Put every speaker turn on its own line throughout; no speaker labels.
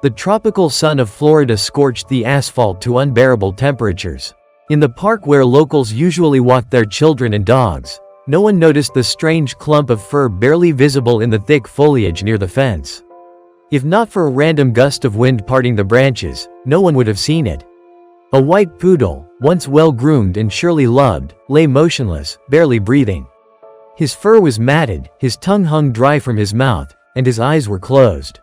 The tropical sun of Florida scorched the asphalt to unbearable temperatures. In the park where locals usually walked their children and dogs, no one noticed the strange clump of fur barely visible in the thick foliage near the fence. If not for a random gust of wind parting the branches, no one would have seen it. A white poodle, once well-groomed and surely loved, lay motionless, barely breathing. His fur was matted, his tongue hung dry from his mouth, and his eyes were closed.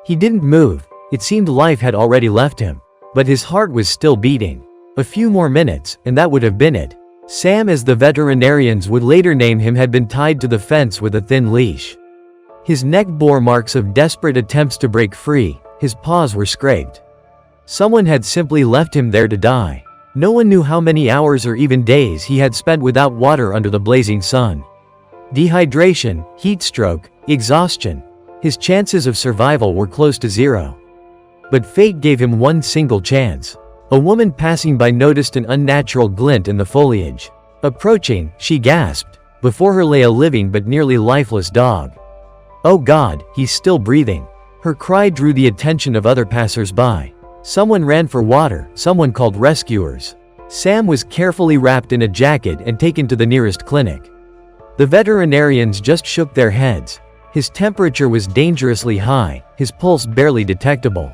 He didn't move. It seemed life had already left him. But his heart was still beating. A few more minutes, and that would have been it. Sam, as the veterinarians would later name him, had been tied to the fence with a thin leash. His neck bore marks of desperate attempts to break free, his paws were scraped. Someone had simply left him there to die. No one knew how many hours or even days he had spent without water under the blazing sun. Dehydration, heat stroke, exhaustion. His chances of survival were close to zero. But fate gave him one single chance. A woman passing by noticed an unnatural glint in the foliage. Approaching, she gasped. Before her lay a living but nearly lifeless dog. "Oh God, he's still breathing." Her cry drew the attention of other passers-by. Someone ran for water, someone called rescuers. Sam was carefully wrapped in a jacket and taken to the nearest clinic. The veterinarians just shook their heads. His temperature was dangerously high, his pulse barely detectable.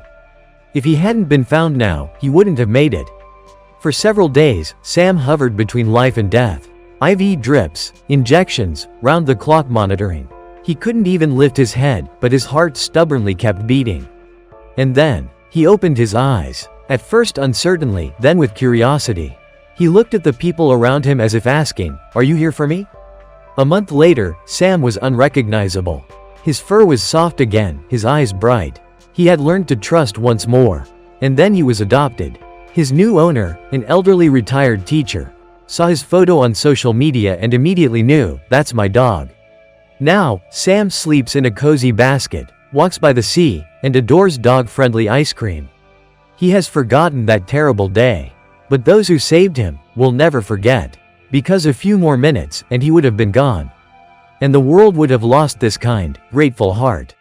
If he hadn't been found now, he wouldn't have made it. For several days, Sam hovered between life and death. IV drips, injections, round-the-clock monitoring. He couldn't even lift his head, but his heart stubbornly kept beating. And then, he opened his eyes. At first uncertainly, then with curiosity. He looked at the people around him as if asking, "Are you here for me?" A month later, Sam was unrecognizable. His fur was soft again, his eyes bright. He had learned to trust once more. And then he was adopted. His new owner, an elderly retired teacher, saw his photo on social media and immediately knew, "That's my dog." Now, Sam sleeps in a cozy basket, walks by the sea, and adores dog-friendly ice cream. He has forgotten that terrible day. But those who saved him will never forget. Because a few more minutes, and he would have been gone. And the world would have lost this kind, grateful heart.